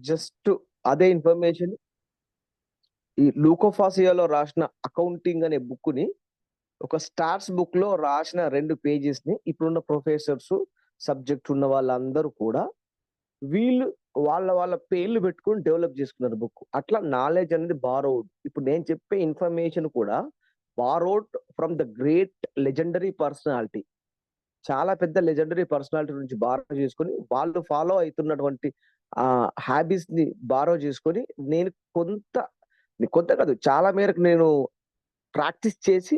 Just అదే information ఈ లూకోఫాసియాలో రాసిన అకౌంటింగ్ అనే బుక్ ని ఒక స్టార్స్ బుక్ లో రాసిన 2 పేజెస్ ని ఇప్పుడున్న ప్రొఫెసర్స్ సబ్జెక్ట్ ఉన్న వాళ్ళందరూ కూడా వీళ్ళు వాళ్ళ పేర్లు పెట్టుకుని డెవలప్ చేసుకున్నారు బుక్. అట్లా నాలెడ్జ్ అనేది బారోడ్. ఇప్పుడు నేను చెప్పే ఇన్ఫర్మేషన్ కూడా borrowed from the great legendary personality. చాలా పెద్ద లెజెండరీ పర్సనాలిటీ నుంచి బారో చేసుకొని వాళ్ళు ఫాలో అవుతున్నటువంటి హ్యాబిట్స్ ని బారో చేసుకొని నేను కొంత కాదు చాలా మేరకు నేను ప్రాక్టీస్ చేసి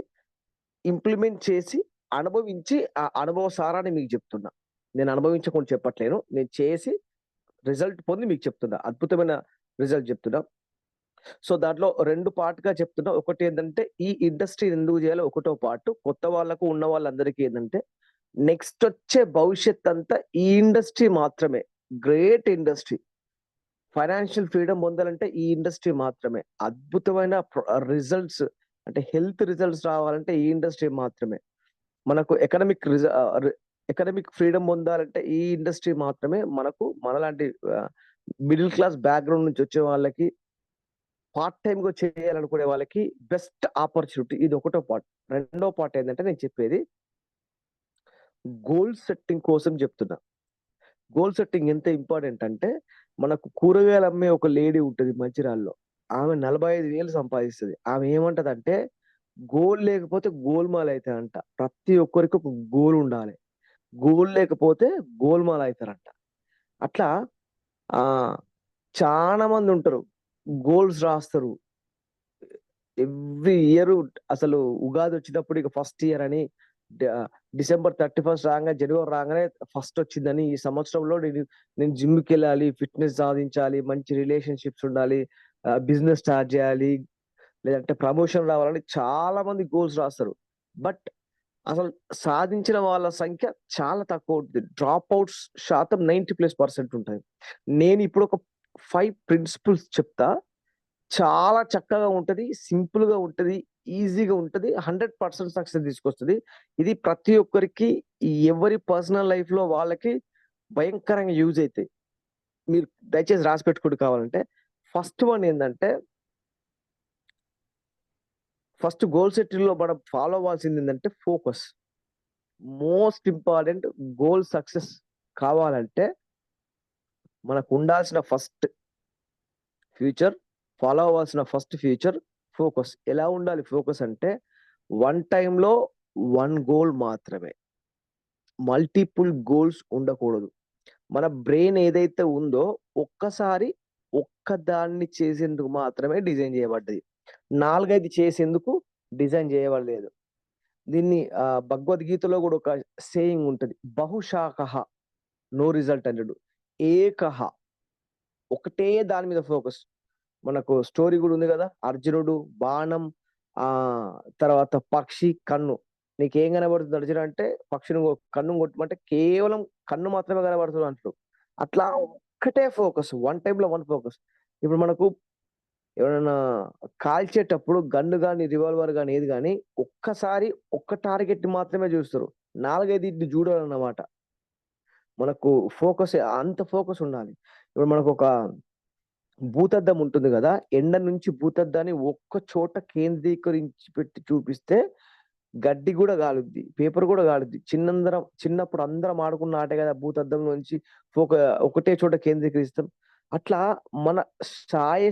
ఇంప్లిమెంట్ చేసి అనుభవించి ఆ అనుభవ సారాన్ని మీకు చెప్తున్నా. నేను అనుభవించకుండా చెప్పట్లేను, నేను చేసి రిజల్ట్ పొంది మీకు చెప్తున్నా, అద్భుతమైన రిజల్ట్ చెప్తున్నా. సో దాంట్లో 2 పార్ట్గా చెప్తున్నా. ఒకటి ఏంటంటే ఈ ఇండస్ట్రీ ఎందుకు చేయాలో ఒకటో పార్ట్, కొత్త వాళ్ళకు ఉన్న వాళ్ళందరికీ ఏంటంటే నెక్స్ట్ వచ్చే భవిష్యత్ అంతా ఈ ఇండస్ట్రీ మాత్రమే. Great industry. ఫైనాన్షియల్ ఫ్రీడమ్ పొందాలంటే ఈ ఇండస్ట్రీ మాత్రమే. అద్భుతమైన రిజల్ట్స్ అంటే హెల్త్ రిజల్ట్స్ రావాలంటే ఈ ఇండస్ట్రీ మాత్రమే. మనకు ఎకనామిక్ ఫ్రీడమ్ పొందాలంటే ఈ ఇండస్ట్రీ మాత్రమే. మనలాంటి మిడిల్ క్లాస్ బ్యాక్గ్రౌండ్ నుంచి వచ్చే వాళ్ళకి, పార్ట్ టైమ్ గా చేయాలనుకునే వాళ్ళకి బెస్ట్ ఆపర్చునిటీ. ఇది ఒకటో పార్ట్. రెండో పార్ట్ ఏంటంటే నేను చెప్పేది గోల్ సెట్టింగ్ కోసం చెప్తున్నా. గోల్ సెట్టింగ్ ఎంత ఇంపార్టెంట్ అంటే మనకు కూరగాయలు అమ్మే ఒక లేడీ ఉంటుంది మంచిర్యాలలో. ఆమె 45,000 సంపాదిస్తుంది. ఆమె ఏమంటదంటే గోల్ లేకపోతే గోల్మాల్ అవుతాయంట. ప్రతి ఒక్కరికి ఒక గోల్ ఉండాలి, గోల్ లేకపోతే గోల్మాల్ అవుతారంట. అట్లా ఆ చాలా మంది ఉంటారు, గోల్స్ రాస్తారు ఎవ్రీ ఇయర్. అసలు ఉగాది వచ్చినప్పుడు ఇక ఫస్ట్ ఇయర్ అని, డిసెంబర్ 31 రాగానే, జనవరి రాగానే ఫస్ట్ వచ్చిందని, ఈ సంవత్సరంలో నేను జిమ్కి వెళ్ళాలి, ఫిట్నెస్ సాధించాలి, మంచి రిలేషన్షిప్స్ ఉండాలి, బిజినెస్ స్టార్ట్ చేయాలి, లేదంటే ప్రమోషన్ రావాలని చాలా మంది గోల్స్ రాస్తారు. బట్ అసలు సాధించిన వాళ్ళ సంఖ్య చాలా తక్కువ ఉంటుంది. డ్రాప్ అవుట్స్ శాతం 90+% ఉంటుంది. నేను ఇప్పుడు ఒక 5 ప్రిన్సిపల్స్ చెప్తా. చాలా చక్కగా ఉంటది, సింపుల్ గా ఉంటది, ఈజీగా ఉంటది, 100% సక్సెస్ తీసుకొస్తుంది. ఇది ప్రతి ఒక్కరికి ఎవరి పర్సనల్ లైఫ్ లో వాళ్ళకి భయంకరంగా యూజ్ అవుతాయి. మీరు దయచేసి రాసి పెట్టుకోండి కావాలంటే. ఫస్ట్ వన్ ఏంటంటే, ఫస్ట్ గోల్ సెట్టింగ్ లో మనం ఫాలో అవ్వాల్సింది ఏంటంటే focus. Most important. Goal success కావాలంటే మనకు ఉండాల్సిన ఫస్ట్ ఫ్యూచర్, ఫాలో అవ్వాల్సిన ఫస్ట్ ఫ్యూచర్ ఫోకస్. ఎలా ఉండాలి ఫోకస్ అంటే, వన్ టైంలో 1 గోల్ మాత్రమే, మల్టిపుల్ గోల్స్ ఉండకూడదు. మన బ్రెయిన్ ఏదైతే ఉందో ఒక్కసారి ఒక్కదాన్ని చేసేందుకు మాత్రమే డిజైన్ చేయబడ్డది. 4-5 చేసేందుకు డిజైన్ చేయబడలేదు. దీన్ని భగవద్గీతలో కూడా ఒక సేయింగ్ ఉంటది, బహుశాఖ నో రిజల్ట్ అన్నాడు. ఏకహ ఒకటే దాని మీద ఫోకస్. మనకు స్టోరీ కూడా ఉంది కదా, అర్జునుడు బాణం, తర్వాత పక్షి కన్ను. నీకేం కనబడుతుంది అర్జున అంటే, పక్షిని కన్ను కొట్టమంటే కేవలం కన్ను మాత్రమే కనబడుతుంది అంటారు. అట్లా ఒక్కటే ఫోకస్, వన్ టైంలో 1 ఫోకస్. ఇప్పుడు మనకు ఎవరైనా కాల్చేటప్పుడు గన్ను కానీ రివాల్వర్ కానీ ఏది కానీ ఒక్కసారి ఒక్క టార్గెట్ మాత్రమే చూస్తారు, 4-5 చూడాలన్నమాట. మనకు ఫోకస్ అంత ఫోకస్ ఉండాలి. ఇప్పుడు మనకు ఒక భూతద్దం ఉంటుంది కదా, ఎండ నుంచి భూతద్దాన్ని ఒక్క చోట కేంద్రీకరించి పెట్టి చూపిస్తే గడ్డి కూడా కాలుద్ది, పేపర్ కూడా కాలుద్ది. చిన్నప్పుడు అందరం ఆడుకున్న ఆటే కదా భూతద్దం నుంచి ఒకటే చోట కేంద్రీకరిస్తాం. అట్లా మన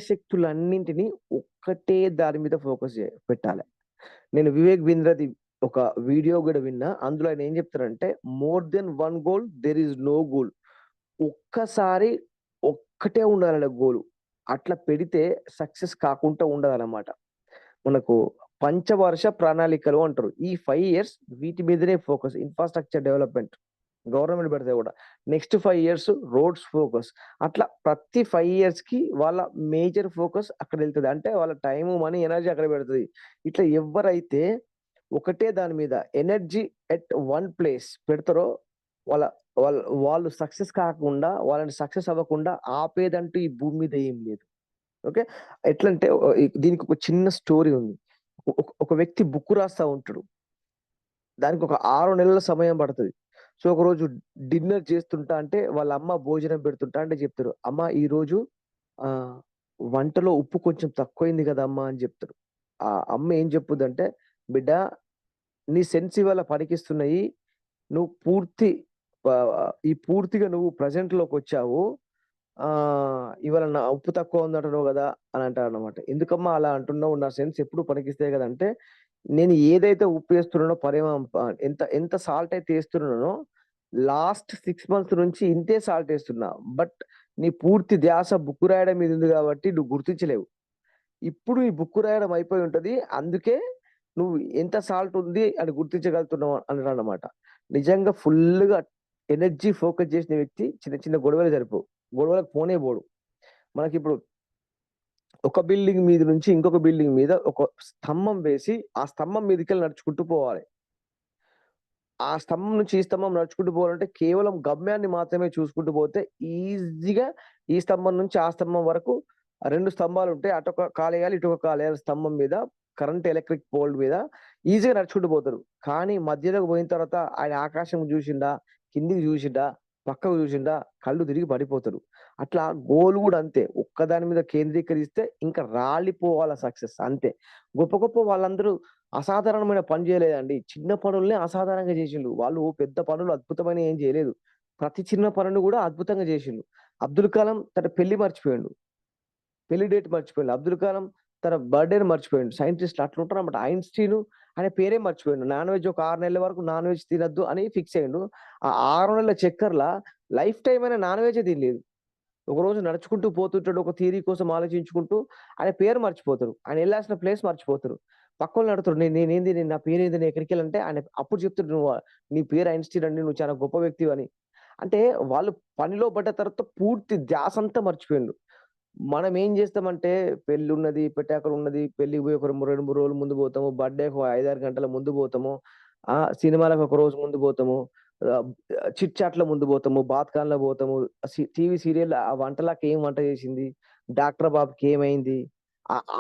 శక్తులన్నింటినీ ఒక్కటే దాని మీద ఫోకస్ పెట్టాలి. నేను వివేక్ బింద్రది ఒక వీడియో కూడా విన్నా. అందులో ఆయన ఏం చెప్తారంటే, more than 1 goal there is no goal. ఒక్కసారి ఒక్కటే ఉండాలనే గోలు. అట్లా పెడితే సక్సెస్ కాకుండా ఉండదన్నమాట. మనకు పంచవర్ష ప్రణాళికలు అంటారు. ఈ 5 years వీటి మీదనే ఫోకస్. ఇన్ఫ్రాస్ట్రక్చర్ డెవలప్మెంట్ గవర్నమెంట్ పెడితే కూడా నెక్స్ట్ 5 years రోడ్స్ ఫోకస్. అట్లా ప్రతి 5 years కి వాళ్ళ మేజర్ ఫోకస్ అక్కడ వెళ్తుంది. అంటే వాళ్ళ టైము, మనీ, ఎనర్జీ అక్కడ పెడుతుంది. ఇట్లా ఎవరైతే ఒకటే దాని మీద ఎనర్జీ ఎట్ 1 place పెడతారో వాళ్ళు సక్సెస్ కాకుండా, వాళ్ళని సక్సెస్ అవ్వకుండా ఆపేదంటూ ఈ భూమి మీద ఏం లేదు. ఓకే, ఎట్లంటే దీనికి ఒక చిన్న స్టోరీ ఉంది. ఒక వ్యక్తి బుక్ రాస్తా ఉంటాడు. దానికి ఒక 6 నెలల సమయం పడుతుంది. సో ఒకరోజు డిన్నర్ చేస్తుంటా అంటే వాళ్ళ అమ్మ భోజనం పెడుతుంటా అంటే చెప్తారు, అమ్మ ఈరోజు ఆ వంటలో ఉప్పు కొంచెం తక్కువైంది కదా అమ్మ అని చెప్తారు. ఆ అమ్మ ఏం చెప్పుదంటే, బిడ్డ నీ సెన్స్ ఇవాళ పనికిస్తున్నాయి, నువ్వు పూర్తిగా నువ్వు ప్రజెంట్ లోకి వచ్చావు. ఇవాళ నా ఉప్పు తక్కువ ఉందంటున్నావు కదా అని అంటారు అనమాట. ఎందుకమ్మా అలా అంటున్నావు, నా సెన్స్ ఎప్పుడు పనికిస్తాయి కదా అంటే, నేను ఏదైతే ఉప్పు వేస్తున్నానో ఎంత ఎంత సాల్ట్ అయితే వేస్తున్నానో లాస్ట్ 6 months నుంచి ఇంతే సాల్ట్ వేస్తున్నా. బట్ నీ పూర్తి ధ్యాస బుక్ రాయడం మీద ఉంది కాబట్టి నువ్వు గుర్తించలేవు. ఇప్పుడు ఈ బుక్ రాయడం అయిపోయి ఉంటది, అందుకే నువ్వు ఎంత సాల్ట్ ఉంది అని గుర్తించగలుగుతున్నావు అన్నాడు అనమాట. నిజంగా ఫుల్గా ఎనర్జీ ఫోకస్ చేసిన వ్యక్తి చిన్న చిన్న గొడవలు జరిపోవు, గొడవలకు పోనే పోడు. మనకిప్పుడు ఒక బిల్డింగ్ మీద నుంచి ఇంకొక బిల్డింగ్ మీద ఒక స్తంభం వేసి ఆ స్తంభం మీదకెళ్ళి నడుచుకుంటూ పోవాలి. ఆ స్తంభం నుంచి ఈ స్తంభం నడుచుకుంటూ పోవాలంటే కేవలం గమ్యాన్ని మాత్రమే చూసుకుంటూ పోతే ఈజీగా ఈ స్తంభం నుంచి ఆ స్తంభం వరకు 2 స్తంభాలు ఉంటాయి, అటొక కాలేయాలి ఇటొక కాలేయాలి స్తంభం మీద, కరెంట్ ఎలక్ట్రిక్ పోల్ మీద ఈజీగా నడుచుకుంటూ పోతారు. కానీ మధ్యలోకి పోయిన తర్వాత ఆయన ఆకాశం చూసిండా, కిందికి చూసిండా, పక్కకు చూసిండా, కళ్ళు తిరిగి పడిపోతారు. అట్లా గోల్ కూడా అంతే, ఒక్కదాని మీద కేంద్రీకరిస్తే ఇంకా రాలిపోవాల సక్సెస్ అంతే. గొప్ప గొప్ప వాళ్ళందరూ అసాధారణమైన పని చేయలేదండి, చిన్న పనుల్ని అసాధారణంగా చేసిండు. వాళ్ళు పెద్ద పనులు అద్భుతమైన ఏం చేయలేదు, ప్రతి చిన్న పనులు కూడా అద్భుతంగా చేసిండు. అబ్దుల్ కలాం తన పెళ్లి మర్చిపోయాడు, పెళ్లి డేట్ మర్చిపోయాడు. అబ్దుల్ కలాం తన బర్త్డేని మర్చిపోయాడు. సైంటిస్ట్ అట్లా ఉంటారు అన్నమాట. ఐన్స్టీన్ ఆయన పేరే మర్చిపోయాడు. నాన్ వెజ్ ఒక 6 నెలల వరకు నాన్ వెజ్ తినద్దు అని ఫిక్స్ అయ్యిండు. ఆ 6 నెలల చక్కర్ల లైఫ్ టైం అయినా నాన్ వెజ్ తినలేదు. ఒక రోజు నడుచుకుంటూ పోతుంటాడు, ఒక థియరీ కోసం ఆలోచించుకుంటూ ఆయన పేరు మర్చిపోతారు, ఆయన వెళ్ళాల్సిన ప్లేస్ మర్చిపోతారు. పక్కన అడుగుతారు, నేనేంది, నేను నా పేరు ఏంది, నేను ఎక్కడికి వెళ్ళంటే ఆయన అప్పుడు చెప్తాడు, నువ్వు నీ పేరు ఐన్స్టీన్ అండి, నువ్వు చాలా గొప్ప వ్యక్తి అని. అంటే వాళ్ళు పనిలో పడ్డ తర్వాత పూర్తి ధ్యాస అంతా మర్చిపోయిండు. మనం ఏం చేస్తామంటే, పెళ్లి ఉన్నది, పెట్టాకలు ఉన్నది, పెళ్లికి పోయి ఒక 2-3 రోజులు ముందు పోతాము, బర్త్డేకి 5-6 గంటల ముందు పోతాము, సినిమాలకు ఒక రోజు ముందు పోతాము, చిట్ చాట్ల ముందు పోతాము, బాత్కాన్లో పోతాము, టీవీ సీరియల్ ఆ వంటలకి ఏం వంట చేసింది, డాక్టర్ బాబుకి ఏమైంది,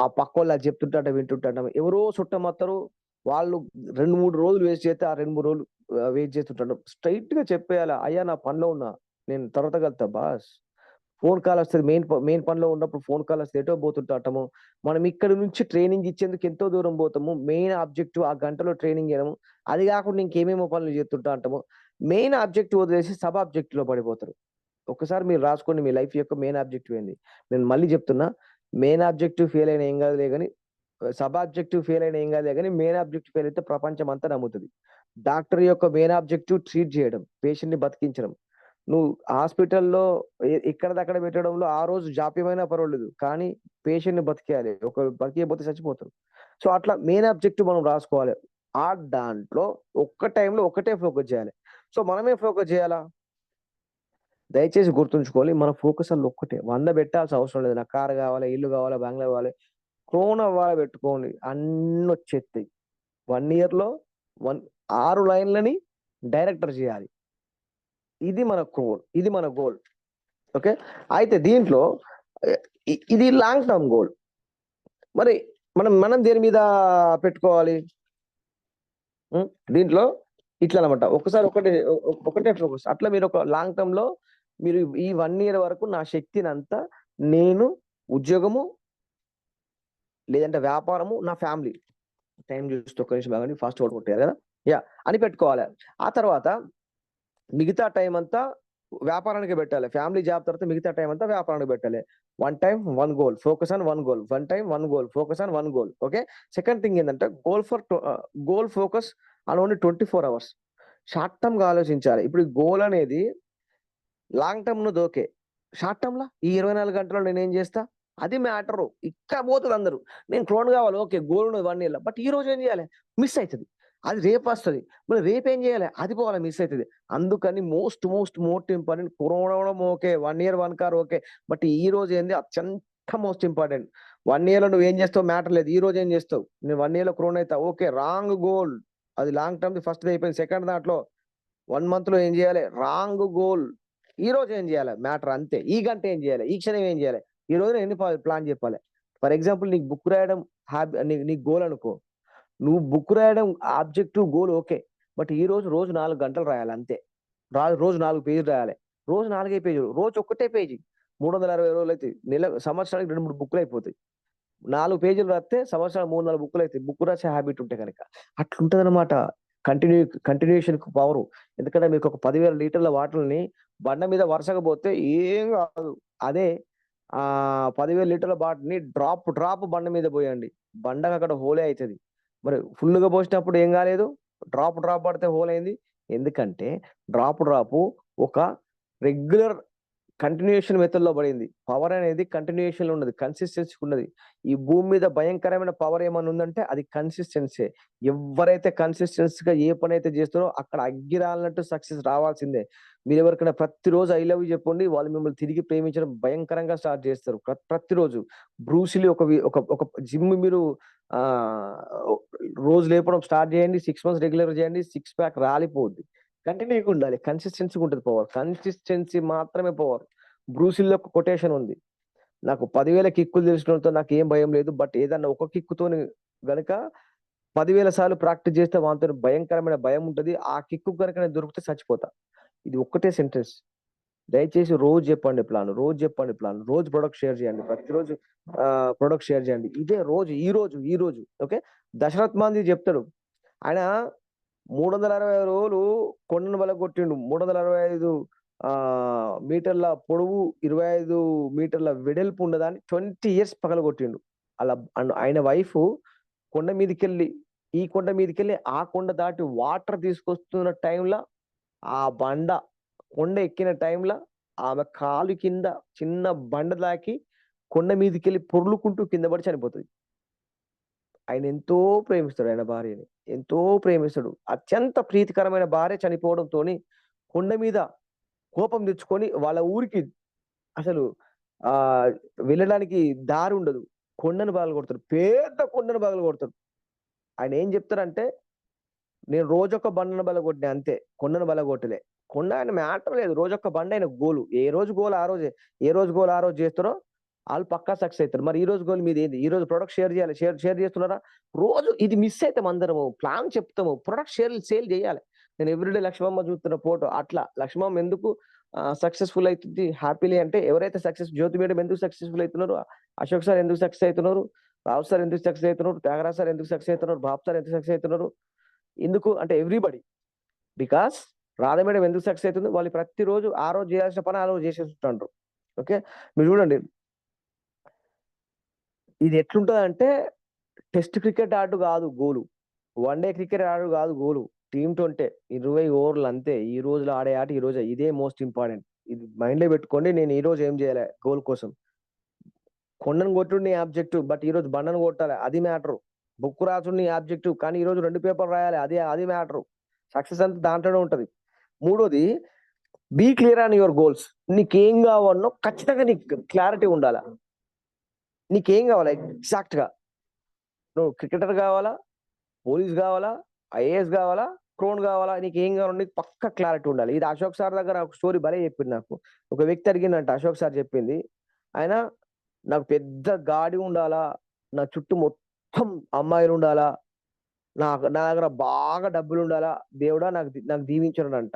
ఆ పక్కోళ్ళు అది చెప్తుంటాట వింటుంటాం. ఎవరో చుట్టమత్తరు, వాళ్ళు 2-3 రోజులు వేస్ట్ చేస్తే ఆ 2-3 రోజులు వెయిట్ చేస్తుంటాడు. స్ట్రైట్ గా చెప్పేయాలి, అయ్యా నా పనిలో ఉన్నా, నేను తర్వాత కలుతా బాస్. ఫోన్ కాల్ వస్తది, మెయిన్ పనిలో ఉన్నప్పుడు ఫోన్ కాల్ వస్తే ఎటో పోతుంటాము. మనం ఇక్కడ నుంచి ట్రైనింగ్ ఇచ్చేందుకు ఎంతో దూరం పోతాము. మెయిన్ ఆబ్జెక్టివ్ ఆ గంటలో ట్రైనింగ్ చేయడము, అది కాకుండా ఇంకేమేమో పనులు చేస్తుంటా అంటాము. మెయిన్ ఆబ్జెక్టివ్ వదిలేసి సబ్ ఆబ్జెక్టివ్ లో పడిపోతారు. ఒకసారి మీరు రాసుకోండి మీ లైఫ్ యొక్క మెయిన్ ఆబ్జెక్టివ్ ఏంది. నేను మళ్ళీ చెప్తున్నా, మెయిన్ ఆబ్జెక్టివ్ ఫెయిల్ అయినా ఏం కాదులే కానీ, సబ్ ఆబ్జెక్టివ్ ఫెయిల్ అయినా ఏం కాదులే కానీ, మెయిన్ ఆబ్జెక్టివ్ ఫెయిల్ అయితే ప్రపంచం అంతా నమ్ముతుంది. డాక్టర్ యొక్క మెయిన్ ఆబ్జెక్టివ్ ట్రీట్ చేయడం, పేషెంట్ ని బతికించడం. నువ్వు హాస్పిటల్లో ఎక్కడిదక్కడ పెట్టడంలో ఆ రోజు జాప్యమైనా పర్వాలేదు, కానీ పేషెంట్ ని బతికేయాలి. ఒక బతికేయకపోతే చచ్చిపోతారు. సో అట్లా మెయిన్ ఆబ్జెక్టివ్ మనం రాసుకోవాలి. ఆ దాంట్లో ఒక్క టైంలో ఒకటే ఫోకస్ చేయాలి. సో మనమే ఫోకస్ చేయాలా? దయచేసి గుర్తుంచుకోవాలి, మన ఫోకస్ అల్ల ఒక్కటే. 100 పెట్టాల్సిన అవసరం లేదు. నాకు కారు కావాలి, ఇల్లు కావాలి, బంగ్లా కావాలి, క్రోన్ అవ్వాలి పెట్టుకోండి, అన్ని వచ్చేస్తాయి. 1 year లో 6 లైన్లని డైరెక్టర్ చేయాలి. ఇది మన గోల్, ఇది మన గోల్. ఓకే, అయితే దీంట్లో ఇది లాంగ్ టర్మ్ గోల్. మరి మనం దేని మీద పెట్టుకోవాలి? దీంట్లో ఇట్లా అనమాట, ఒకటే ఫోకస్. అట్లా మీరు ఒక లాంగ్ టర్మ్ లో మీరు ఈ 1 year వరకు నా శక్తిని అంతా నేను ఉద్యోగము లేదంటే వ్యాపారము, నా ఫ్యామిలీ, టైం చూస్తే ఒక్క నిమిషం బాగా ఫాస్ట్ వర్డ్ కొట్టారు కదా, యా అని పెట్టుకోవాలి. ఆ తర్వాత మిగతా టైం అంతా వ్యాపారానికి పెట్టాలి. ఫ్యామిలీ జాబ్ తర్వాత మిగతా టైం అంతా వ్యాపారానికి పెట్టాలి. 1 time 1 goal, focus on 1 goal. 1 time 1 goal, focus on 1 goal. Okay, second thing ఏంటంటే goal focus on only 24 hours. Short term గా ఆలోచించాలి. ఇప్పుడు గోల్ అనేది లాంగ్ టర్మ్ ను ఓకే, షార్ట్ టర్మ్ లా ఈ 24 గంటల్లో నేనేం చేస్తా, అది మ్యాటరు. ఇక్కడ పోతుంది అందరూ, నేను క్లోన్ కావాలి, ఓకే గోల్ ఉన్నది 1 year, బట్ ఈ రోజు ఏం చేయాలి, మిస్ అవుతుంది, అది రేపు వస్తుంది, మరి రేపు ఏం చేయాలి, అది పోవాలి, మిస్ అవుతుంది. అందుకని మోస్ట్ ఇంపార్టెంట్, కొనడం okay, 1 year 1 car okay, but ఈ రోజు ఏంది అత్యంత మోస్ట్ ఇంపార్టెంట్. 1 year లో నువ్వు ఏం చేస్తావు మ్యాటర్ లేదు, ఈ రోజు ఏం చేస్తావు, నేను 1 year లో క్రోన్ అవుతా ఓకే, రాంగ్ గోల్. అది లాంగ్ టర్మ్ ఫస్ట్ అయిపోయింది. సెకండ్ దాంట్లో 1 month లో ఏం చేయాలి, రాంగ్ గోల్. ఈ రోజు ఏం చేయాలి మ్యాటర్ అంతే. ఈ గంట ఏం చేయాలి, ఈ క్షణం ఏం చేయాలి, ఈ రోజు ఎన్ని ప్లాన్ చెప్పాలి. ఫర్ ఎగ్జాంపుల్ నీకు బుక్ రాయడం నీకు గోల్ అనుకో, నువ్వు బుక్ రాయడం ఆబ్జెక్టివ్ గోల్ ఓకే, బట్ ఈ రోజు 4 గంటలు రాయాలి అంతే. రోజు 4 పేజీలు రాయాలి. రోజు 4 పేజీలు. రోజు ఒక్కటే పేజీ. 360 రోజులైతే సంవత్సరానికి 2, 3 బుక్కులు అయిపోతాయి. 4 పేజీలు రాస్తే సంవత్సరానికి 3, 4 బుక్కులు అయితాయి. బుక్ రాసే హాబిట్ ఉంటే గనక. అట్లుంటదనమాట. కంటిన్యూయేషన్‌కి పవరు. ఎందుకంటే మీకు ఒక 10,000 లీటర్ల వాటర్‌ని బండ మీద వరుసగా పోస్తే ఏం కాదు. అదే 10,000 లీటర్ల బాటిల్‌ని డ్రాప్ బండ మీద పోయండి. బండకి అక్కడ హోలే అయితది. మరి ఫుల్‌గా పోసినప్పుడు ఏం కాలేదు. డ్రాప్ పడితే హోల్ అయింది. ఎందుకంటే డ్రాప్ ఒక రెగ్యులర్ కంటిన్యూయేషన్ మెథడ్‌లో పడింది. పవర్ అనేది కంటిన్యూయేషన్‌లో ఉన్నది. కన్సిస్టెన్సీ ఉన్నది. ఈ భూమి మీద భయంకరమైన పవర్ ఏమన్నా ఉందంటే అది కన్సిస్టెన్సీయే. ఎవ్వరైతే కన్సిస్టెన్సీ‌గా ఏ పనైతే చేస్తారో అక్కడ అగ్గి రాలినట్టు సక్సెస్ రావాల్సిందే. మీరెవరికైనా ప్రతిరోజు ఐ లవ్ యూ చెప్పండి. వాళ్ళు మిమ్మల్ని తిరిగి ప్రేమించడం భయంకరంగా స్టార్ట్ చేస్తారు. ప్రతిరోజు. బ్రూస్ లీ ఒక ఒక జిమ్ మీరు ఆహ్, రోజు లేపడం స్టార్ట్ చేయండి. 6 మంత్స్ రెగ్యులర్‌గా చేయండి. సిక్స్ ప్యాక్ రాలిపోద్ది. కంటిన్యూ‌గా ఉండాలి. కన్సిస్టెన్సీ‌గా ఉంటది పవర్. కన్సిస్టెన్సీ మాత్రమే పవర్. బ్రూసిల్‌లో ఒక కొటేషన్ ఉంది. నాకు 10,000 కిక్కులు తెలిసినోడితో నాకేం భయం లేదు. బట్ ఏదన్నా ఒక కిక్కుతోని గనక 10,000 సార్లు ప్రాక్టీస్ చేస్తే వానితోని భయంకరమైన భయం ఉంటది. ఆ కిక్కు గనక నేను దొరికితే చచ్చిపోతా. ఇది ఒక్కటే సెంటెన్స్. దయచేసి రోజు చెప్పండి ప్లాన్. రోజు చెప్పండి ప్లాన్. రోజు ప్రొడక్ట్ షేర్ చేయండి. ప్రతిరోజు ప్రొడక్ట్ షేర్ చేయండి. ఇదే రోజు ఈ రోజు ఓకే. దశరథ్ మాంజీ చెప్తాడు. ఆయన 365 రోజులు కొండను బలగొట్టిండు. 365 మీటర్ల పొడవు, 25 మీటర్ల వెడల్పు ఉన్నదాన్ని 20 ఇయర్స్ పగలగొట్టిండు. అలా ఆయన వైఫ్ కొండ మీదకెళ్ళి, ఈ కొండ మీదకెళ్ళి ఆ కొండ దాటి వాటర్ తీసుకొస్తున్న టైంల ఆ కొండ ఎక్కిన టైంల ఆమె కాలు కింద చిన్న బండ తాకి కొండ మీదకెళ్ళి పొర్లుకుంటూ కింద పడి చనిపోతది. ఆయన ఎంతో ప్రేమిస్తాడు ఆయన భార్యని. ఎంతో ప్రేమిస్తాడు. అత్యంత ప్రీతికరమైన భార్య చనిపోవడంతోని కొండ మీద కోపం తెచ్చుకొని వాళ్ళ ఊరికి అసలు ఆహ్, వెళ్ళడానికి దారి ఉండదు. కొండను పగలగొడతాడు. పెద్ద కొండను పగలగొడతాడు. ఆయన ఏం చెప్తారంటే, "నేను రోజొక్క బండను బలగొట్టినా అంతే. కొండను బలగొట్టలే." కొండ ఆయన మ్యాటర్ లేదు. రోజొక్క బండ ఆయన గోలు. ఏ రోజు గోల్ ఆ రోజే. ఏ రోజు గోల్ ఆ రోజు చేస్తారో ఆళ్ళు పక్కా సక్సెస్ అయితారు. మరి ఈ రోజు గోల్ మీదేంది? ఈ రోజు ప్రొడక్ట్ షేర్ చేయాలి. షేర్ చేస్తున్నారా? రోజు ఇది మిస్ అయితాం అందరము. ప్లాన్ చెప్తాము. ప్రొడక్ట్ సేల్ చేయాలి. నేను ఎవ్రీడే లక్ష్మమ్మ చూస్తున్న ఫోటో అట్లా. లక్ష్మమ్మ ఎందుకు సక్సెస్‌ఫుల్ అయితుంది హ్యాపీలీ అంటే ఎవరైతే జ్యోతి మేడం ఎందుకు సక్సెస్‌ఫుల్ అయితున్నారు? అశోక్ సార్ ఎందుకు సక్సెస్ అయితున్నారు? రావు సార్ ఎందుకు సక్సెస్ అయితున్నారు? త్యాగరాజ్ సార్ ఎందుకు సక్సెస్ అయితున్నారు? బాబు సార్ ఎందుకు సక్సెస్ అయితున్నారు? ఎందుకు అంటే ఎవ్రీబడీ. బికాస్ రాధ మేడం ఎందుకు సక్సెస్ అయితుంది? వాళ్ళు ప్రతిరోజు ఆ రోజు చేయాల్సిన పని ఆ రోజు చేసేస్తుంటారు. ఓకే. మీరు చూడండి. ఇది ఎట్లుంటదంటే టెస్ట్ క్రికెట్ ఆట గాదు గోలు. వన్ డే క్రికెట్ ఆట గాదు గోలు. టీమ్ 20 20 ఓవర్లు అంతే. ఈ రోజులో ఆడే ఆట ఈ రోజే. ఇదే మోస్ట్ ఇంపార్టెంట్. ఇది మైండ్‌లో పెట్టుకోండి. నేను ఈ రోజు ఏం చేయాలి గోల్ కోసం. కొండను కొట్టుడు నీ ఆబ్జెక్టివ్. బట్ ఈరోజు బండను కొట్టాలి. అది మ్యాటరు. బుక్ రాసుడు నీ ఆబ్జెక్టివ్. కానీ ఈరోజు 2 పేపర్లు రాయాలి. అది మ్యాటరు. సక్సెస్ అంతా దాంట్లోనే ఉంటది. మూడోది be clear on your goals. నీకేం కావాలనో ఖచ్చితంగా నీకు క్లారిటీ ఉండాల. నీకేం కావాలి ఎగ్జాక్ట్‌గా. నువ్వు క్రికెటర్ కావాలా? పోలీస్ కావాలా? ఐఏఎస్ కావాలా? క్రోన్ కావాలా? నీకేం కావాలో నీకు పక్కా క్లారిటీ ఉండాలి. ఇది అశోక్ సార్ దగ్గర ఒక స్టోరీ భలే చెప్పిండు నాకు. ఒక వ్యక్తి అడిగిండంట అశోక్ సార్ చెప్పింది. ఆయన నాకు పెద్ద గాడి ఉండాలా? నా చుట్టూ మొత్తం అమ్మాయిలుండాలా? నా దగ్గర బాగా డబ్బులుండాలా? దేవుడా నాకు దీవించనుడంట.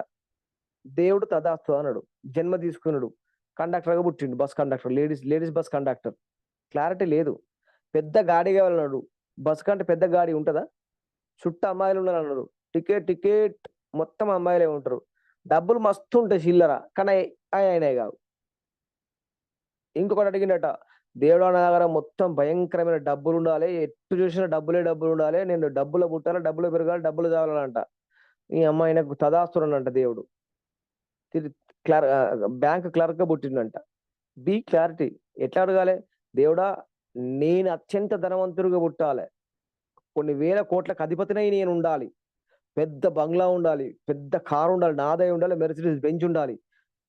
దేవుడు తథాస్తు అన్నాడు. జన్మ తీసుకున్నాడు. కండక్టర్‌గా పుట్టిండు. Bus conductor. Ladies bus conductor. Clarity లేదు. పెద్ద గాడి కావాలన్నాడు. బస్ కంటే పెద్ద గాడి ఉంటదా? చుట్టూ అమ్మాయిలున్నారన్నాడు. టికెట్ మొత్తం అమ్మాయిలే ఉంటారు. డబ్బులు మస్తుంటాయి చిల్లర. కానీ అయినాయి కావు. ఇంకొకటి అడిగిండట. దేవుడా నా దగ్గర మొత్తం భయంకరమైన డబ్బులుండాలి. ఎటు చూసినా డబ్బులుండాలి. నేను డబ్బులో పుట్టాలి, డబ్బులో పెరగాలి, డబ్బులు కావాలంట. ఈ అమ్మ ఆయనకు తదాస్తుడనంట దేవుడు. తిరి బ్యాంక్ క్లర్క్‌గా పుట్టిండంట. Be clarity. ఎట్లా అడగాలే? దేవుడా నేను అత్యంత ధనవంతుడిగా పుట్టాలే. కొన్ని వేల కోట్లకు అధిపతినై నేనుండాలి. పెద్ద బంగ్లా ఉండాలి. పెద్ద కార్ ఉండాలి. నాదే ఉండాలి. మెర్సిడీస్ బెంజ్ ఉండాలి.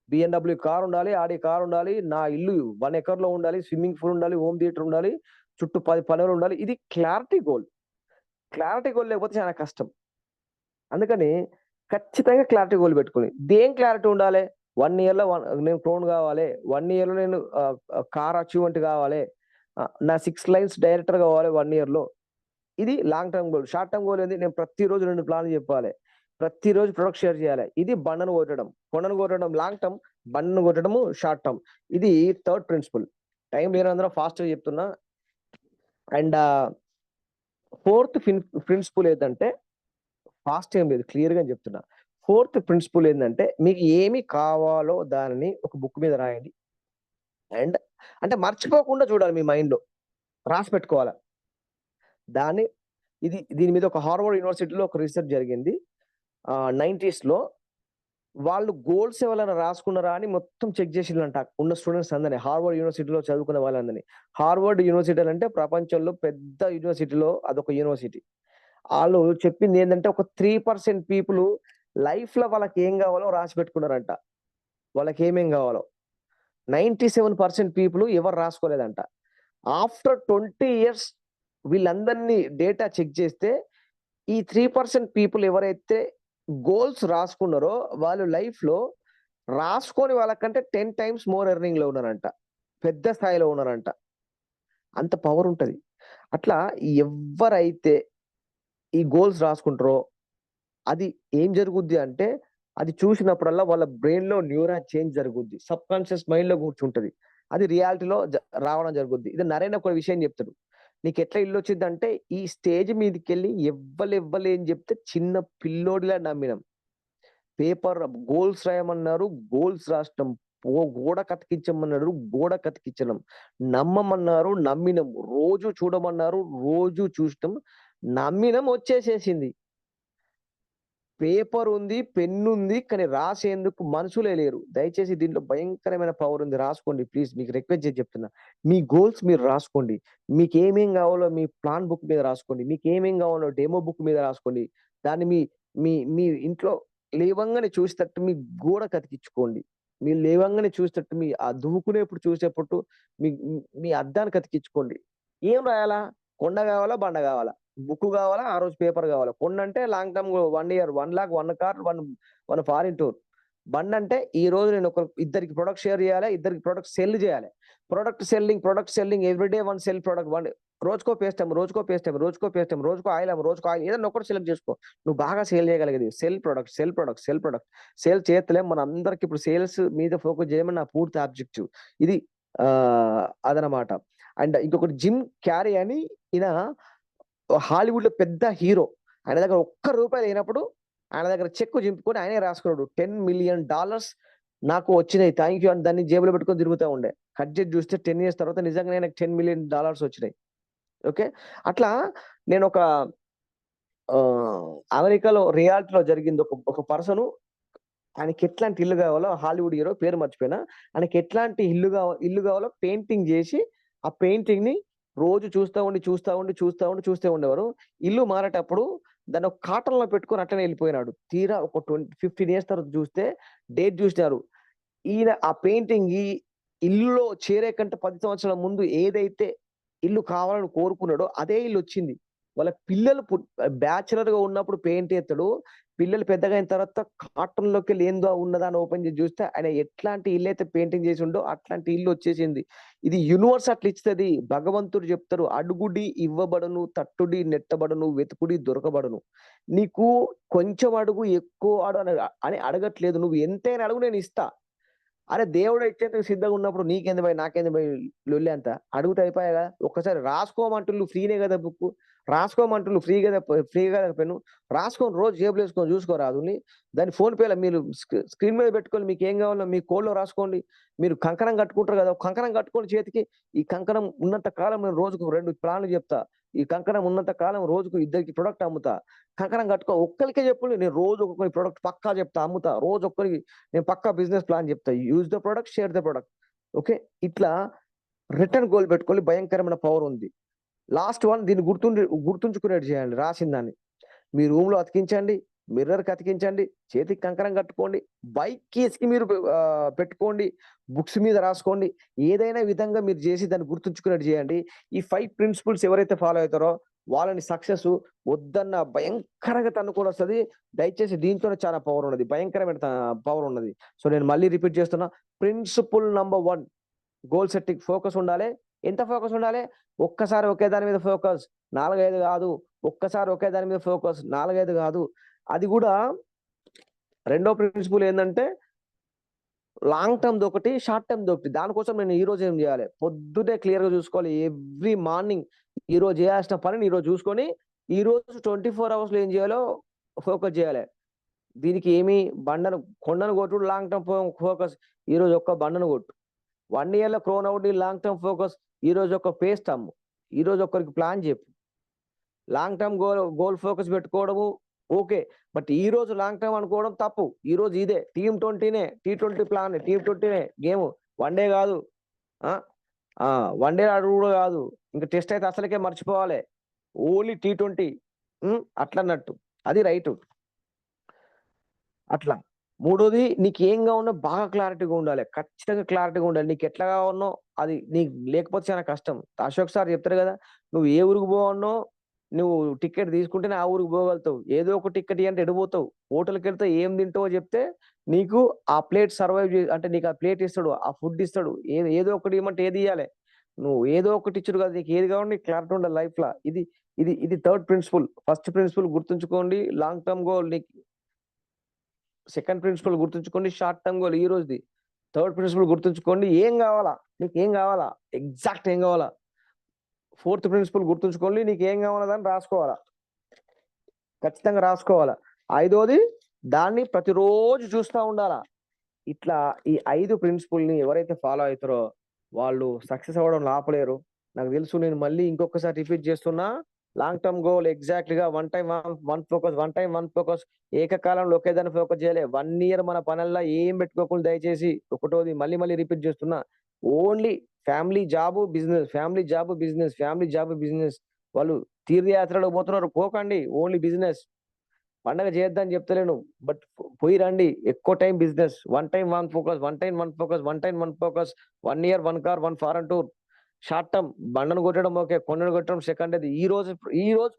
బిఎండబ్ల్యూ కార్ ఉండాలి. ఆడి కార్ ఉండాలి. నా ఇల్లు 1 ఎకర్‌లో ఉండాలి. స్విమ్మింగ్ పూల్ ఉండాలి. హోమ్ థియేటర్ ఉండాలి. చుట్టూ 10 పనులు ఉండాలి. ఇది క్లారిటీ గోల్. క్లారిటీ గోల్ లేకపోతే చాలా కష్టం. అందుకని ఖచ్చితంగా క్లారిటీ గోల్ పెట్టుకొని. దేం క్లారిటీ ఉండాలి? 1 ఇయర్‌లో నేను క్రోన్ కావాలి. 1 ఇయర్‌లో నేను కార్ అచీవ్‌మెంట్ కావాలి. నా 6 లైన్స్ డైరెక్టర్ కావాలి 1 ఇయర్‌లో. ఇది long term goal. Short term goal ఏంది? నేను ప్రతిరోజు 2 ప్లాన్లు చెప్పాలి. ప్రతిరోజు ప్రొడక్ట్ షేర్ చేయాలి. ఇది బండను కొట్టడం. కొండను కొట్టడం లాంగ్ టర్మ్, బండను కొట్టడము షార్ట్ టర్మ్. ఇది థర్డ్ ప్రిన్సిపల్. టైం లేనందున ఫాస్ట్‌గా చెప్తున్నా. అండ్ ఫోర్త్ ప్రిన్సిపల్ ఏందంటే ఫాస్ట్ ఏం లేదు. క్లియర్‌గా చెప్తున్నా. ఫోర్త్ ప్రిన్సిపల్ ఏందంటే మీకు ఏమి కావాలో దానిని ఒక బుక్ మీద రాయండి. అండ్ అంటే మర్చిపోకుండా చూడాలి మీ మైండ్‌లో. రాసి పెట్టుకోవాలా. దాన్ని దీని మీద ఒక హార్వర్డ్ యూనివర్సిటీలో ఒక రిసర్చ్ జరిగింది. 90స్‌లో వాళ్ళు గోల్స్ ఎవరైనా రాసుకున్నారా అని మొత్తం చెక్ చేసిండ్రంట. ఉన్న స్టూడెంట్స్ అందరిని. హార్వర్డ్ యూనివర్సిటీలో చదువుకున్న వాళ్ళందరిని. హార్వర్డ్ యూనివర్సిటీ అంటే ప్రపంచంలో పెద్ద యూనివర్సిటీలో అదొక యూనివర్సిటీ. ఆళ్ళు చెప్పింది ఏందంటే ఒక 3% పీపుల్ లైఫ్‌లో వాళ్ళకి ఏం కావాలో రాసి పెట్టుకున్నారంట. వాళ్ళకి ఏమేం కావాలో. 97% పీపుల్ ఎవరు రాసుకోలేదంట. ఆఫ్టర్ 20 ఇయర్స్ వీళ్ళందరిని డేటా చెక్ చేస్తే ఈ 3% పీపుల్ ఎవరైతే గోల్స్ రాసుకున్నారో వాళ్ళు లైఫ్‌లో రాసుకోని వాళ్ళకంటే 10 టైమ్స్ మోర్ ఎర్నింగ్‌లో ఉన్నారంట. పెద్ద స్థాయిలో ఉన్నారంట. అంత పవర్ ఉంటది. అట్లా ఎవ్వరైతే ఈ గోల్స్ రాసుకుంటారో అది ఏం జరుగుద్ది అంటే అది చూసినప్పుడల్లా వాళ్ళ బ్రెయిన్‌లో న్యూరాన్ చేంజ్ జరుగుద్ది. సబ్‌కాన్షియస్ మైండ్‌లో కూర్చుంటది. అది రియాలిటీలో రావడం జరుగుద్ది. ఇది నరేన్ ఒక విషయం చెప్తాడు. నీకెట్లా ఇల్లొచ్చిద్దంటే ఈ స్టేజ్ మీదకెళ్ళి ఎవ్వలేం చెప్తే చిన్న పిల్లోడిలా నమ్మినాం. పేపర్ గోల్స్ రాయమన్నారు. గోల్స్ రాసినాం. గోడ కతికించమన్నారు. గోడ కతికించినాం. నమ్మమన్నారు. నమ్మినాం. రోజు చూడమన్నారు. రోజు చూసినాం. నమ్మినాం వచ్చేసేసింది. పేపర్ ఉంది, పెన్నుంది. కానీ రాసేందుకు మనుషులే లేరు. దయచేసి దీంట్లో భయంకరమైన పవర్ ఉంది. రాసుకోండి ప్లీజ్. మీకు రిక్వెస్ట్ చేసి చెప్తున్నా. మీ గోల్స్ మీరు రాసుకోండి. మీకేమేం కావాలో మీ ప్లాన్ బుక్ మీద రాసుకోండి. మీకేమేం కావాలో డెమో బుక్ మీద రాసుకోండి. దాన్ని మీ మీ మీ ఇంట్లో లేవంగానే చూసేటట్టు మీ గోడ కతికించుకోండి. మీరు లేవంగానే చూసేటట్టు మీ దువ్వుకునేప్పుడు చూసేటట్టు మీ మీ అద్దాన్ని కతికించుకోండి. ఏం రాయాలా? కొండ కావాలా? బండ కావాలా? బుక్ కావాలా? ఆ రోజు పేపర్ కావాలా? కొండంటే long term 1 year 1,00,000 1 car 1 foreign tour. బండంటే ఈ రోజు నేను ఇద్దరికి ప్రొడక్ట్ షేర్ చేయాలి. ఇద్దరికి ప్రొడక్ట్ సెల్ చేయాలి. Product selling every day one sell product రోజుకో పేస్ట్ అమ్ము, రోజుకో పేస్ట్ అమ్ము, రోజుకో పేస్ట్ అమ్ము, రోజుకో ఆయిల్ అమ్ము, రోజుకో ఆయిల్ ఏదైనా ఒకటి సెలెక్ట్ చేసుకో. నువ్వు బాగా సేల్ చేయగలిగేది. Cell product. సేల్ చేత్తలేం. మనందరికి ఇప్పుడు సేల్స్ మీద ఫోకస్ చేయమని నా పూర్తి ఆబ్జెక్టివ్. ఇది అదనమాట. అండ్ ఇంకొకటి జిమ్ క్యారీ అని ఈయన హాలీవుడ్‌లో పెద్ద హీరో. ఆయన దగ్గర ఒక్క రూపాయి లేనప్పుడు ఆయన దగ్గర చెక్కు చింపుకొని ఆయనే రాసుకున్నాడు. $10,000,000 నాకు వచ్చినాయి. థాంక్ యూ అని దాన్ని జేబులో పెట్టుకొని తిరుగుతా ఉండే. కట్ చేసి చూస్తే 10 ఇయర్స్ తర్వాత నిజంగానే ఆయనకు $10,000,000 వచ్చినాయి. ఓకే. అట్లా నేనొక అమెరికాలో రియాలిటీలో జరిగింది. ఒక పర్సను ఆయనకెట్లాంటి ఇల్లు గావాలో హాలీవుడ్ హీరో పేరు మర్చిపోయినా. ఆయనకెట్లాంటి ఇల్లు గావాలో పెయింటింగ్ జేసి, ఆ పెయింటింగ్‌ని రోజు చూస్తా ఉండేవారు. ఇల్లు మారేటప్పుడు దాన్ని ఒక కాటన్‌లో పెట్టుకొని అట్లనే ఎళ్ళిపోయినాడు. తీరా ఒక 15 ఇయర్స్ తర్వాత జూస్తే డేట్ జూసినారు. ఈయన ఆ పెయింటింగ్ ఇల్లులో చేరే కంటే 10 సంవత్సరాల ముందు ఏదైతే ఇల్లు కావాలని కోరుకున్నాడో అదే ఇల్లొచ్చింది. వాళ్ళ పిల్లలు బ్యాచిలర్‌గా ఉన్నప్పుడు పెయింట్ ఏత్తడు. పిల్లలు పెద్దగయిన తర్వాత కార్టూన్‌లోకెళ్ళి ఏందో ఉన్నదా అని ఓపెన్ చేసి చూస్తే ఆయన ఎట్లాంటి ఇల్లైతే పెయింటింగ్ చేసుండో అట్లాంటి ఇల్లొచ్చేసింది. ఇది యూనివర్స్ అట్లిస్తది. భగవంతుడు చెప్తాడు, "అడుగుడి ఇవ్వబడును, తట్టుడి నెట్టబడును, వెతుకుడి దొరకబడును." నీకు కొంచెం అడుగు, ఎక్కువ అని అడగట్లేదు. నువ్వు ఎంతైనా అడుగు నేనిస్తా. అరే! దేవుడు ఇచ్చేందుకు సిద్ధంగా ఉన్నప్పుడు నీకెందుకు భయ్, నాకెందుకు భయ్ లొల్లి అంతా. అడుగుతే అయిపాయే గదా! ఒక్కసారి రాసుకోమంటుళ్ళు ఫ్రీనే గదా బుక్కు. రాసుకోమంటుళ్ళు ఫ్రీ గదా పెన్ను. రాసుకొని రోజు జేబులో ఏసుకొని చూసుకోరాదుని. దాన్ని ఫోన్ పేలో మీరు స్క్రీన్ మీద పెట్టుకొని మీకేం కావాలో మీ కోడ్‌లో రాసుకోండి. మీరు కంకణం కట్టుకుంటారు గదా! కంకణం కట్టుకోండి చేతికి. ఈ కంకణం ఉన్నంత కాలం నేను రోజుకు 2 ప్లాన్లు చెప్తా. ఈ కంకణం ఉన్నంత కాలం రోజుకు ఇద్దరికి ప్రొడక్ట్ అమ్ముతా. కంకణం కట్టుకో ఒక్కళ్ళకే చెప్పుండి నేను రోజు ఒక్కొక్కరికి ప్రొడక్ట్ పక్కా చెప్తా, అమ్ముతా. రోజు ఒక్కరికి నేను పక్కా బిజినెస్ ప్లాన్ చెప్తా. Use the product, share the product. Okay. ఇట్లా రిటర్న్ గోల్ పెట్టుకొని భయంకరమైన పవర్ ఉంది. లాస్ట్ వన్ దీన్ని గుర్తుంచుకునేట్టు చేయండి రాసిందాన్ని. మీ రూమ్‌లో అతికించండి. మిర్రర్‌కి అతికించండి. చేతికి కంకణం కట్టుకోండి. బైక్ కీస్‌కి మీరు పెట్టుకోండి. బుక్స్ మీద రాసుకోండి. ఏదైనా విధంగా మీరు చేసి దాన్ని గుర్తుంచుకునేట్టు చేయండి. ఈ 5 ప్రిన్సిపల్స్ ఎవరైతే ఫాలో అయితారో వాళ్ళని వద్దన్న భయంకరంగా తన్నుకొనొస్తది. దయచేసి దీంతోనే చాలా పవర్ ఉన్నది. భయంకరమైన పవర్ ఉన్నది. సో, నేను మళ్ళీ రిపీట్ చేస్తున్నా. Principle number 1 goal setting focus ఉండాలి. ఎంత ఫోకస్ ఉండాలి? ఒక్కసారి ఒకే దాని మీద ఫోకస్ 4, 5 గాదు. ఒక్కసారి ఒకే దాని మీద ఫోకస్ 4, 5 గాదు. అది గూడా రెండో ప్రిన్సిపల్ ఏంటంటే లాంగ్ టర్మ్ ఒకటి, షార్ట్ టర్మ్ ఒకటి. దానికోసం నేను ఈ రోజు ఏం చేయాలి, పొద్దునే క్లియర్ గా చూసుకోవాలి. ఎవ్రీ మార్నింగ్ ఈ రోజు చేయాల్సిన పనిని ఈ రోజు చూసుకొని ఈ రోజు 24 hours లో ఏం చేయాలో ఫోకస్ చేయాలి. దీనికి ఏమి కొండను కొట్టుడు లాంగ్ టర్మ్ ఫోకస్. ఈ రోజు ఒక్క బండను కొట్టు. 1 year లో crown out long term focus. ఈ రోజు ఒక పేస్ట్ అమ్ము. ఈ రోజు ఒక్కరికి ప్లాన్ చెప్పు. లాంగ్ టర్మ్ గోల్ ఫోకస్ పెట్టుకోవడము ఓకే, బట్ ఈ రోజు లాంగ్ టర్మ్ అనుకోవడం తప్పు. ఈ రోజు ఇదే T20నే, T20 ప్లాన్, T20నే గేమ్. 1 day కాదు, 1 day అడుగు కూడా కాదు. ఇంకా టెస్ట్ అయితే అసలుకే మర్చిపోవాలి. Only T20 అట్లన్నట్టు. అది రైట్. అట్లా. మూడోది, నీకు ఏం కావాలో బాగా క్లారిటీగా ఉండాలి. ఖచ్చితంగా క్లారిటీగా ఉండాలి. నీకు ఎట్లా కావాలనో అది నీకు లేకపోతే చాలా కష్టం. అశోక్ సార్ చెప్తారు కదా, నువ్వు ఏ ఊరికి పోవన్నో నువ్వు టికెట్ తీసుకుంటేనే ఆ ఊరికి పోగలుగుతావు. ఏదో ఒక టికెట్ అంటే ఎడిపోతావు. హోటల్కి వెళ్తే ఏం తింటావో చెప్తే నీకు ఆ ప్లేట్ సర్వైవ్ అంటే నీకు ఆ ప్లేట్ ఇస్తాడు, ఆ ఫుడ్ ఇస్తాడు. ఏదో ఒకటి ఇవ్వమంటే ఏది ఇవ్వాలి. నువ్వు ఏదో ఒకటి ఇచ్చుడు కదా, నీకు ఏది కావాలి నీకు క్లారిటీ ఉండాలి లైఫ్ లో. ఇది ఇది ఇది థర్డ్ ప్రిన్సిపల్. ఫస్ట్ ప్రిన్సిపల్ గుర్తుంచుకోండి, లాంగ్ టర్మ్ గోల్. నీకు సెకండ్ ప్రిన్సిపల్ గుర్తుంచుకోండి, షార్ట్ టర్మ్ గోల్ ఈ రోజుది. థర్డ్ ప్రిన్సిపల్ గుర్తుంచుకోండి, ఏం కావాలా, నీకు ఏం కావాలా, ఎగ్జాక్ట్ ఏం కావాలా. ఫోర్త్ ప్రిన్సిపల్ గుర్తుంచుకోండి, నీకు ఏం కావాలా దాన్ని రాసుకోవాలా, ఖచ్చితంగా రాసుకోవాలా. ఐదోది, దాన్ని ప్రతిరోజు చూస్తూ ఉండాలా. ఇట్లా ఈ 5 ప్రిన్సిపల్ ని ఎవరైతే ఫాలో అవుతారో వాళ్ళు సక్సెస్ అవ్వడం ఆపలేరు. నాకు తెలుసు. నేను మళ్ళీ ఇంకొకసారి రిపీట్ చేస్తున్నా, లాంగ్ టర్మ్ గోల్ ఎగ్జాక్ట్ గా వన్ టైం వన్ ఫోకస్. ఏకకాలంలో ఒకేదాన్ని ఫోకస్ చేయాలి. 1 year మన పనుల్లో ఏం పెట్టుకోకుండా దయచేసి. ఒకటోది మళ్ళీ మళ్ళీ రిపీట్ చేస్తున్నా, only family job business, family job business, family job business. వాళ్ళు తీర్థయాత్రలో పోతున్నారు, పోకండి. Only business. పండగ చేయొద్దని చెప్తలేను, బట్ పోయి రండి. ఎక్కువ time business. One time one focus, 1 year 1 car 1 foreign tour. Short term బండను కొట్టడం ఓకే, కొండను కొట్టడం సెకండ్. అది ఈ రోజు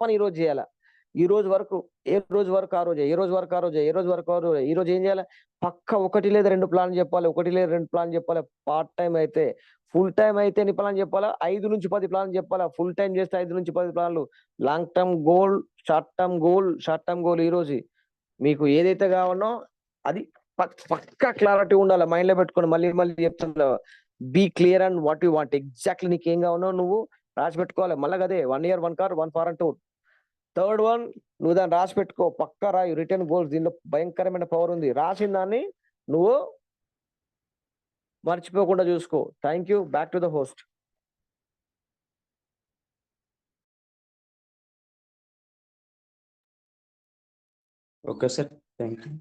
పని ఈ రోజు చేయాలా. ఈ రోజు వరకు ఏ రోజు వరకు ఆ రోజు, ఏ రోజు వరకు ఆ రోజు, ఏ రోజు వరకు ఆ రోజు. ఈ రోజు ఏం చేయాలి, పక్క 1 లేదా 2 ప్లాన్ చెప్పాలి. 1 లేదా 2 ప్లాన్ చెప్పాలి. పార్ట్ టైం అయితే, ఫుల్ టైం అయితే ఎన్ని ప్లాన్ చెప్పాలా, 5 నుంచి 10 ప్లాన్ చెప్పాలా. ఫుల్ టైం చేస్తే 5 నుంచి 10 ప్లాన్లు. Long term goal, short term goal. ఈ రోజు మీకు ఏదైతే కావాలో అది పక్కా క్లారిటీ ఉండాలి. మైండ్ లో పెట్టుకోండి. మళ్ళీ మళ్ళీ చెప్తున్నా, be clear and what you want. Exactly నీకు ఏం కావాలో నువ్వు రాసి పెట్టుకోవాలి. మళ్ళీ అదే 1 year 1 car 1 foreign tour. Third one, నువ్వు దాన్ని రాసి పెట్టుకో, పక్కా రాయి. రిటర్న్ గోల్స్, దీనిలో భయంకరమైన పవర్ ఉంది. రాసిన దాన్ని నువ్వు మర్చిపోకుండా చూసుకో. Thank you. Back to the host. Okay sir, thank you.